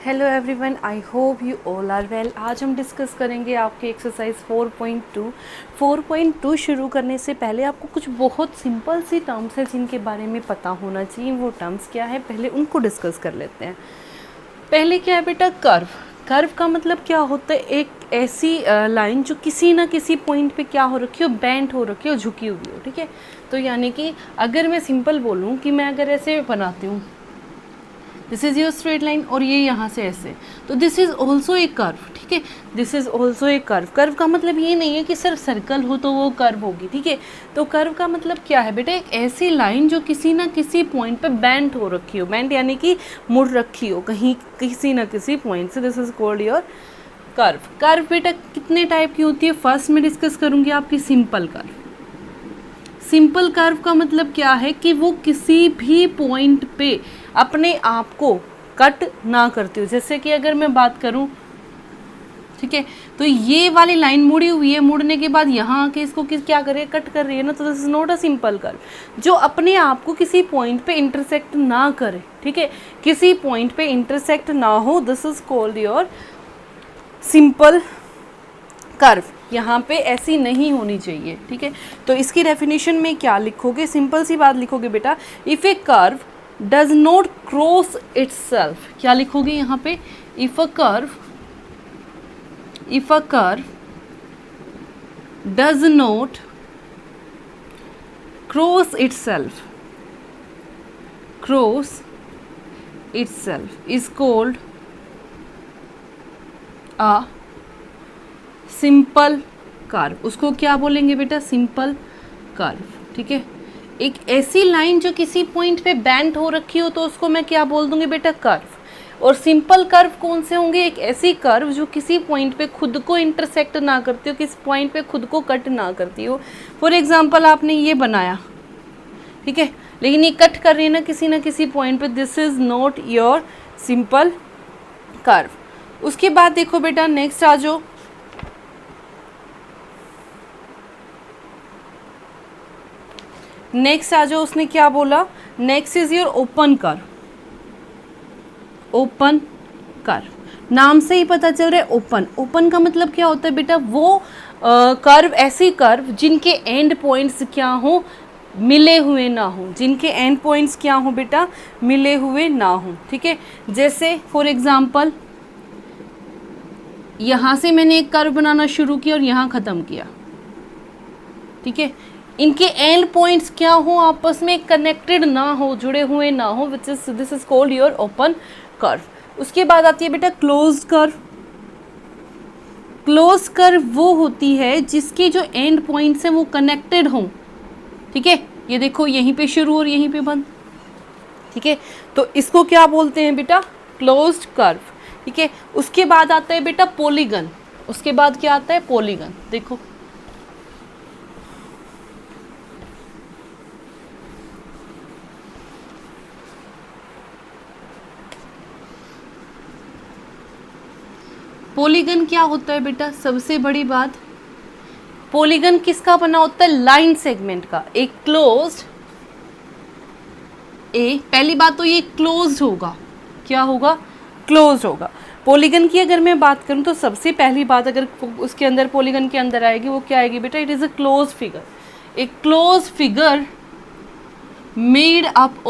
Hello everyone, I hope you all are well. आज हम discuss करेंगे आपके एक्सरसाइज 4.2। 4.2 शुरू करने से पहले आपको कुछ बहुत सिंपल सी टर्म्स हैं जिनके बारे में पता होना चाहिए। वो टर्म्स क्या है, पहले उनको डिस्कस कर लेते हैं। पहले क्या है बेटा, कर्व। कर्व का मतलब क्या होता है, एक ऐसी लाइन जो किसी ना किसी पॉइंट पे क्या हो रखी हो, बेंट हो रखी हो, झुकी हुई हो। ठीक है, तो यानी कि अगर मैं सिंपल बोलूँ कि मैं अगर ऐसे बनाती हूँ, this is your straight line और ये यहाँ से ऐसे, तो this is also a curve. ठीक है, this is also a curve. Curve का मतलब ये नहीं है कि सिर्फ सर्कल हो तो वो कर्व होगी। ठीक है, तो कर्व का मतलब क्या है बेटा, एक ऐसी लाइन जो किसी ना किसी पॉइंट पे बेंट हो रखी हो। बेंट यानी कि मुड़ रखी हो कहीं किसी ना किसी पॉइंट से, this is called your curve. Curve बेटा कितने टाइप की होती है, फर्स्ट में डिस्कस करूँगी आपकी सिंपल कर्व। सिंपल कर्व का मतलब क्या है कि वो किसी भी पॉइंट पे अपने आप को कट ना करती हो। जैसे कि अगर मैं बात करूं, ठीक है, तो ये वाली लाइन मुड़ी हुई है, मुड़ने के बाद यहाँ आके इसको क्या कर रही है, कट कर रही है ना, तो this is not a simple curve. जो अपने आप को किसी पॉइंट पे इंटरसेक्ट ना करे, ठीक है, किसी पॉइंट पे इंटरसेक्ट ना हो, this is called your simple curve. यहाँ पे ऐसी नहीं होनी चाहिए। ठीक है, तो इसकी डेफिनेशन में क्या लिखोगे, सिंपल सी बात लिखोगे बेटा, if A curve does not cross itself. क्या लिखोगे यहाँ पे, if a curve does not cross itself is called a simple curve. उसको क्या बोलेंगे बेटा, सिंपल कर्व। ठीक है, एक ऐसी लाइन जो किसी पॉइंट पे बेंट हो रखी हो तो उसको मैं क्या बोल दूंगी बेटा, कर्व। और सिंपल कर्व कौन से होंगे, एक ऐसी कर्व जो किसी पॉइंट पे खुद को इंटरसेक्ट ना करती हो, किस पॉइंट पे खुद को कट ना करती हो। फॉर एग्जाम्पल आपने ये बनाया, ठीक है, लेकिन ये कट कर रही है ना किसी पॉइंट पे, this is not your simple curve. उसके बाद देखो बेटा, नेक्स्ट आ जाओ, उसने क्या बोला, next is your open curve. Open curve नाम से ही पता चल रहा है, ओपन का मतलब क्या होता है बेटा, वो कर्व, ऐसी कर्व जिनके एंड पॉइंट्स क्या हो, मिले हुए ना हो, जिनके एंड पॉइंट्स क्या हो बेटा, मिले हुए ना हो। ठीक है, जैसे फॉर एग्जाम्पल यहां से मैंने एक कर्व बनाना शुरू किया और यहां खत्म किया। ठीक है, इनके एंड पॉइंट्स क्या हो, आपस में कनेक्टेड ना हो, जुड़े हुए ना हो, which is this is called your open curve. उसके बाद आती है बेटा क्लोज कर्व। क्लोज कर्व वो होती है जिसके जो एंड पॉइंट्स हैं वो कनेक्टेड हों। ठीक है, ये देखो यहीं पे शुरू और यहीं पे बंद। ठीक है, तो इसको क्या बोलते हैं बेटा, क्लोज्ड कर्व। ठीक है, उसके बाद आता है बेटा पॉलीगन। उसके बाद क्या आता है, पॉलीगन। देखो पॉलीगन क्या होता है बेटा, सबसे बड़ी बात, पॉलीगन किसका बना होता है, लाइन सेगमेंट का। एक क्लोज्ड, पहली बात तो ये क्लोज्ड होगा, क्या होगा, क्लोज्ड होगा। पॉलीगन की अगर मैं बात करूं तो सबसे पहली बात अगर उसके अंदर पॉलीगन के अंदर आएगी वो क्या आएगी बेटा, it is a close figure. एक close figure made up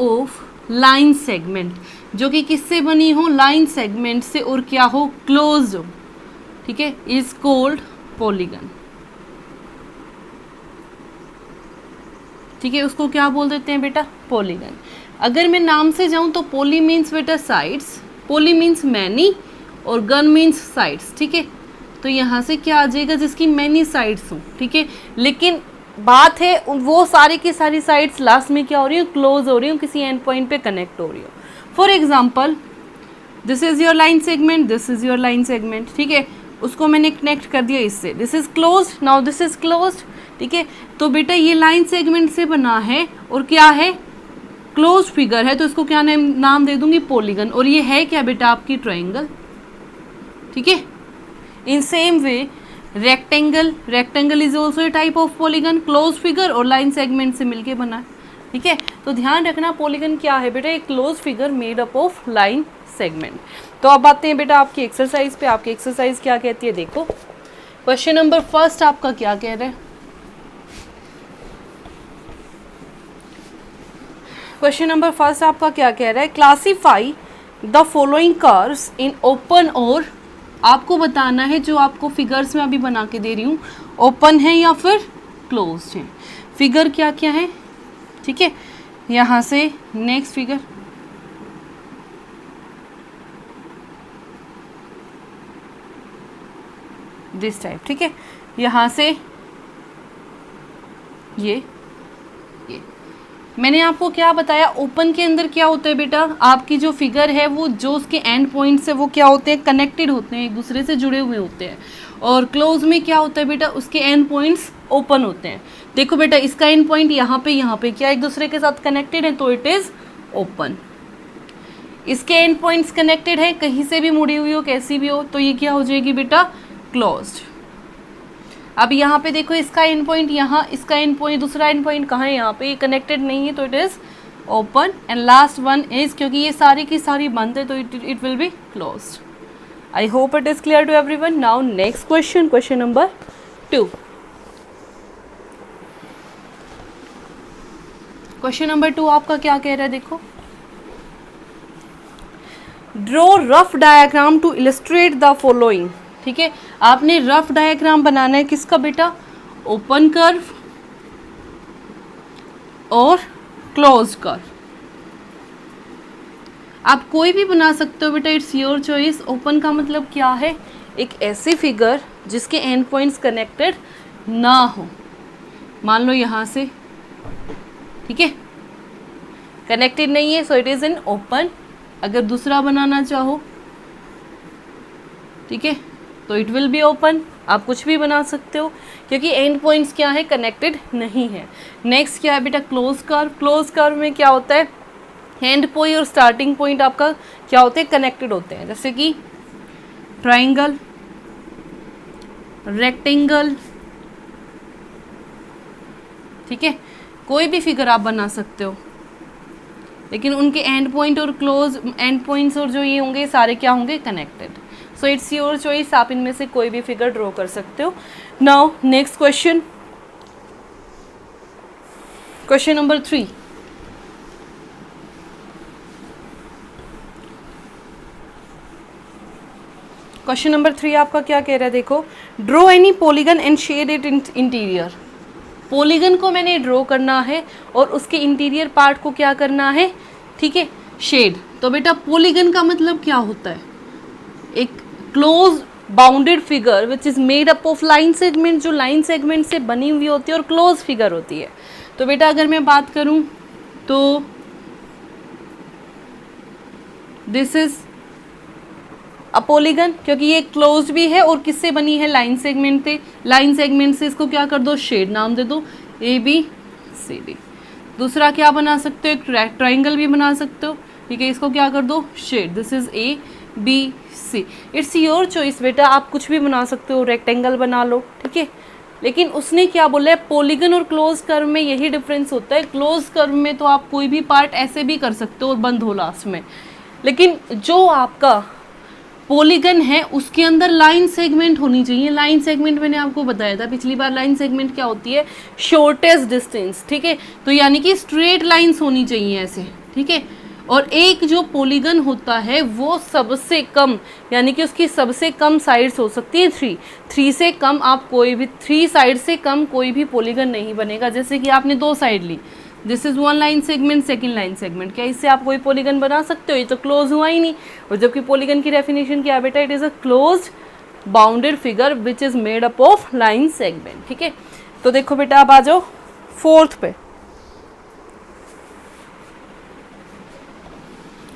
of line segment, जो कि किससे बनी हो, लाइन सेगमेंट से, और क्या हो, क्लोज्ड हो। ठीक है, इज कॉल्ड पॉलीगन। ठीक है, उसको क्या बोल देते हैं बेटा, पॉलीगन। अगर मैं नाम से जाऊं तो पॉली मीन्स बेटा साइड्स, पॉली मीन्स मैनी, और गन मीन्स साइड्स। ठीक है, तो यहाँ से क्या आ जाएगा, जिसकी मैनी साइड्स हो। ठीक है, लेकिन बात है वो सारी की सारी साइड्स लास्ट में क्या हो रही हो, क्लोज हो रही हो, किसी एंड पॉइंट पे कनेक्ट हो रही हो। For example this is your line segment, this is your line segment. ठीक है, उसको मैंने कनेक्ट कर दिया इससे, this is close, now this is close. ठीक है, तो बेटा ये लाइन सेगमेंट से बना है और क्या है, क्लोज फिगर है, तो इसको क्या नाम दे दूंगी, पॉलीगन। और ये है क्या बेटा, आपकी ट्रायंगल। ठीक है, in same way rectangle is also a type of polygon, close figure और लाइन सेगमेंट से मिलके बना है। ठीक है, तो ध्यान रखना पॉलीगन क्या है बेटा, एक close figure made up of line segment. तो अब आते हैं बेटा आपकी एक्सरसाइज पे। आपकी एक्सरसाइज क्या कहती है, देखो क्वेश्चन नंबर फर्स्ट आपका क्या कह रहा है। क्वेश्चन नंबर फर्स्ट आपका क्या कह रहा है, classify the following curves in open और, आपको बताना है जो आपको फिगर्स में अभी बना के दे रही हूँ ओपन है या फिर क्लोज्ड है। फिगर क्या क्या है, ठीक है, यहाँ से नेक्स्ट फिगर, दिस टाइप, ठीक है, यहाँ से ये मैंने आपको क्या बताया, ओपन के अंदर क्या होता है बेटा, आपकी जो फिगर है वो जो उसके एंड पॉइंट से वो क्या होते हैं, कनेक्टेड होते हैं, एक दूसरे से जुड़े हुए होते हैं। और क्लोज में क्या होता है बेटा, उसके एंड पॉइंट्स ओपन होते हैं। देखो बेटा इसका एंड पॉइंट यहाँ पे क्या एक दूसरे के साथ कनेक्टेड है, तो इट इज ओपन। इसके एंड पॉइंट्स कनेक्टेड है, कहीं से भी मुड़ी हुई हो, कैसी भी हो, तो ये क्या हो जाएगी बेटा, क्लोज्ड। अब यहाँ पे देखो इसका एंड पॉइंट यहाँ, इसका एंड पॉइंट, दूसरा एंड पॉइंट कहाँ है, यहाँ पे, ये कनेक्टेड नहीं है, तो it is open. End last one is, क्योंकि ये सारी की सारी बंद है, तो it will be closed. I hope it is clear to everyone. Now next question, question number 2। Question number 2 आपका क्या कह रहा है, देखो, draw rough diagram to illustrate the following. ठीक है, आपने रफ डायग्राम बनाना है किसका बेटा, ओपन कर्व और क्लोज कर्व। आप कोई भी बना सकते हो बेटा, इट्स योर चॉइस। ओपन का मतलब क्या है, एक ऐसी फिगर जिसके एंड पॉइंट्स कनेक्टेड ना हो। मान लो यहाँ से, ठीक है, कनेक्टेड नहीं है, so it is in open. अगर दूसरा बनाना चाहो, ठीक है, तो इट विल बी ओपन। आप कुछ भी बना सकते हो क्योंकि एंड पॉइंट्स क्या है, कनेक्टेड नहीं है। नेक्स्ट क्या है बेटा, क्लोज कर्व। क्लोज कर्व में क्या होता है, एंड पॉइंट और स्टार्टिंग पॉइंट आपका क्या होते हैं, कनेक्टेड होते हैं। जैसे कि ट्राइंगल, रेक्टेंगल, ठीक है, कोई भी फिगर आप बना सकते हो, लेकिन उनके एंड पॉइंट और क्लोज एंड पॉइंट्स और जो ये होंगे सारे क्या होंगे, connected. So it's your choice, आप इनमें से कोई भी फिगर ड्रॉ कर सकते हो। Now next question, question number 3। Question number 3 आपका क्या कह रहा है, देखो, draw any polygon and shade it in interior. Polygon को मैंने ड्रॉ करना है और उसके इंटीरियर पार्ट को क्या करना है, ठीक है, शेड। तो बेटा पॉलीगन का मतलब क्या होता है, एक close bounded figure which is made up of line segment, जो लाइन सेगमेंट से बनी हुई होती है और क्लोज फिगर होती है। तो बेटा अगर मैं बात करूं तो दिस इज अ पॉलीगन, क्योंकि ये क्लोज भी है और किससे बनी है, लाइन सेगमेंट पे। लाइन सेगमेंट से इसको क्या कर दो, शेड नाम दे दो, ABCD। दूसरा क्या बना सकते हो, एक ट्राइंगल भी बना सकते हो, ठीक है, इसको क्या कर दो, shade, this is ABC। It's your choice बेटा, आप कुछ भी बना सकते हो, रेक्टेंगल बना लो, ठीक है। लेकिन उसने क्या बोला है, पॉलीगन और क्लोज कर्व में यही डिफरेंस होता है। क्लोज कर्व में तो आप कोई भी पार्ट ऐसे भी कर सकते हो और बंद हो लास्ट में, लेकिन जो आपका पॉलीगन है उसके अंदर लाइन सेगमेंट होनी चाहिए। लाइन सेगमेंट मैंने आपको बताया था पिछली बार, लाइन सेगमेंट क्या होती है, शॉर्टेस्ट डिस्टेंस, ठीक है, तो यानी कि स्ट्रेट लाइंस होनी चाहिए ऐसे, ठीक है। और एक जो पॉलीगन होता है वो सबसे कम, यानी कि उसकी सबसे कम साइड्स हो सकती है 3 से कम आप कोई भी 3 साइड से कम कोई भी पॉलीगन नहीं बनेगा। जैसे कि आपने 2 साइड ली, this is 1 line segment, second line segment, क्या इससे आप कोई पॉलीगन बना सकते हो, ये तो क्लोज हुआ ही नहीं। और जबकि पॉलीगन की डेफिनेशन क्या है बेटा, it is a closed bounded figure which is made up of line segment, ठीक है। तो देखो बेटा अब आ जाओ 4th पे।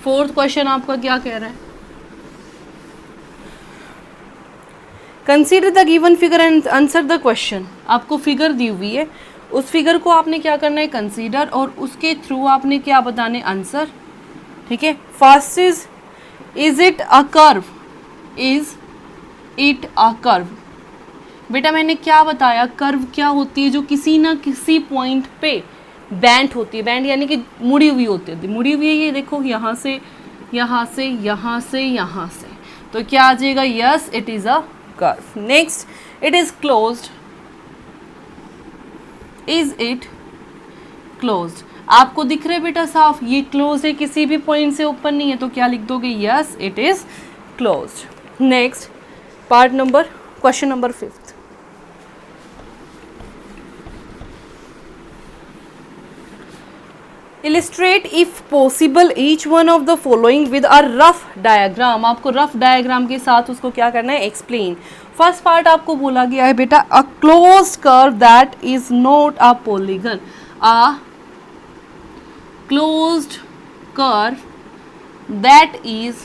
4th क्वेश्चन आपका क्या कह रहा है, consider the given figure and answer the question. आपको फिगर दी हुई है, उस फिगर को आपने क्या करना है, कंसीडर, और उसके थ्रू आपने क्या बताने, आंसर, ठीक है। First is it a curve, is it a curve. बेटा मैंने क्या बताया, कर्व क्या होती है, जो किसी ना किसी पॉइंट पे बैंट होती है, बैंट यानी कि मुड़ी हुई होती है, मुड़ी हुई है ये देखो, यहाँ से यहाँ से यहाँ से यहाँ से, तो क्या आ जाएगा, yes it is a curve. Next it is closed, is it closed, आपको दिख रहा है बेटा साफ, ये क्लोज है, किसी भी पॉइंट से ओपन नहीं है, तो क्या लिख दोगे, yes it is closed. Next part number, question number 5th, illustrate if possible each one of the following with a rough diagram, आपको रफ डायग्राम के साथ उसको क्या करना है, एक्सप्लेन। फर्स्ट पार्ट आपको बोला गया है बेटा, a close curve that is not a polygon, a closed curve that is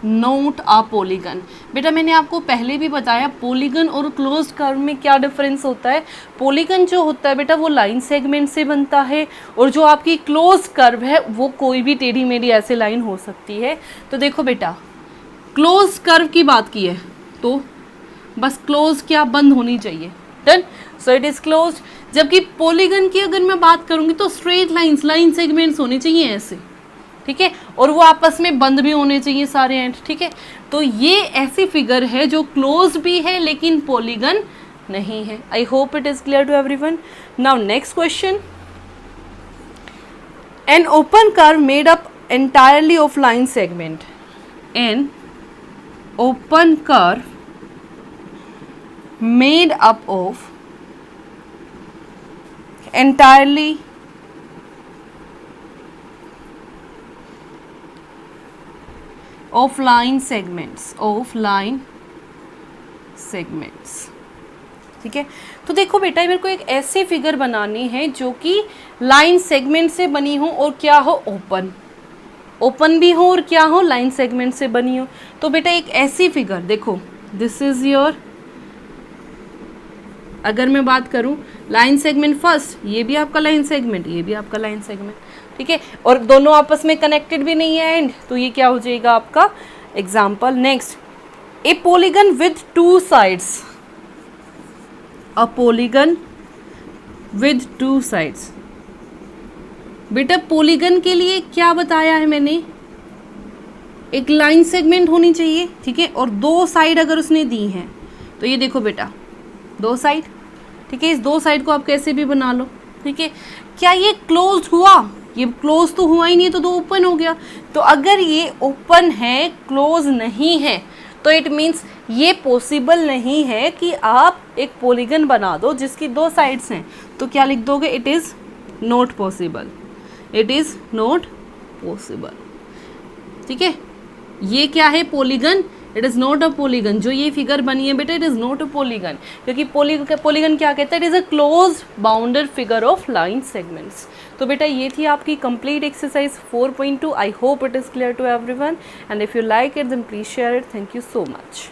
not a polygon. बेटा मैंने आपको पहले भी बताया पॉलीगन और क्लोज्ड कर्व में क्या डिफरेंस होता है। पॉलीगन जो होता है बेटा वो लाइन सेगमेंट से बनता है, और जो आपकी क्लोज कर्व है वो कोई भी टेढ़ी मेढ़ी ऐसे लाइन हो सकती है। तो देखो बेटा क्लोज कर्व की बात की है तो बस क्लोज क्या, बंद होनी चाहिए, done, so it is closed. जबकि पॉलीगन की अगर मैं बात करूंगी तो स्ट्रेट लाइंस, लाइन सेगमेंट्स होने चाहिए ऐसे, ठीक है, और वो आपस में बंद भी होने चाहिए सारे एंड, ठीक है। तो ये ऐसी फिगर है जो क्लोज भी है लेकिन पॉलीगन नहीं है। I hope it is clear to everyone. Now next question, an open curve made up entirely of line segment, an open curve made up of entirely of line segments, ठीक है। तो देखो बेटा मेरे को एक ऐसी फिगर बनानी है जो कि लाइन सेगमेंट से बनी हो और क्या हो, ओपन भी हो और क्या हो, लाइन सेगमेंट से बनी हो। तो बेटा एक ऐसी फिगर देखो, दिस इज योर, अगर मैं बात करूं लाइन सेगमेंट फर्स्ट, ये भी आपका लाइन सेगमेंट, ये भी आपका लाइन सेगमेंट, ठीक है, और दोनों आपस में कनेक्टेड भी नहीं है एंड, तो ये क्या हो जाएगा आपका example. Next, A polygon with 2 sides, a polygon with 2 sides. बेटा पॉलीगन के लिए क्या बताया है मैंने, एक लाइन सेगमेंट होनी चाहिए, ठीक है, और 2 साइड अगर उसने दी हैं, तो ये देखो बेटा 2 साइड, ठीक है, इस 2 साइड को आप कैसे भी बना लो, ठीक है। क्या ये क्लोज हुआ, ये क्लोज तो हुआ ही नहीं, तो ओपन हो गया। तो अगर ये ओपन है, क्लोज नहीं है, तो इट मीन्स ये पॉसिबल नहीं है कि आप एक पॉलीगन बना दो जिसकी 2 साइड्स हैं। तो क्या लिख दोगे, it is not possible, it is not possible, ठीक है। ये क्या है, polygon, it is not a polygon. जो ये फिगर बनी है बेटा it is not a polygon, क्योंकि पॉलीगन क्या कहता है, it is a close bounded figure of line segments. तो बेटा ये थी आपकी complete exercise 4.2। I hope it is clear to everyone, and if you like it then please share it. Thank you so much.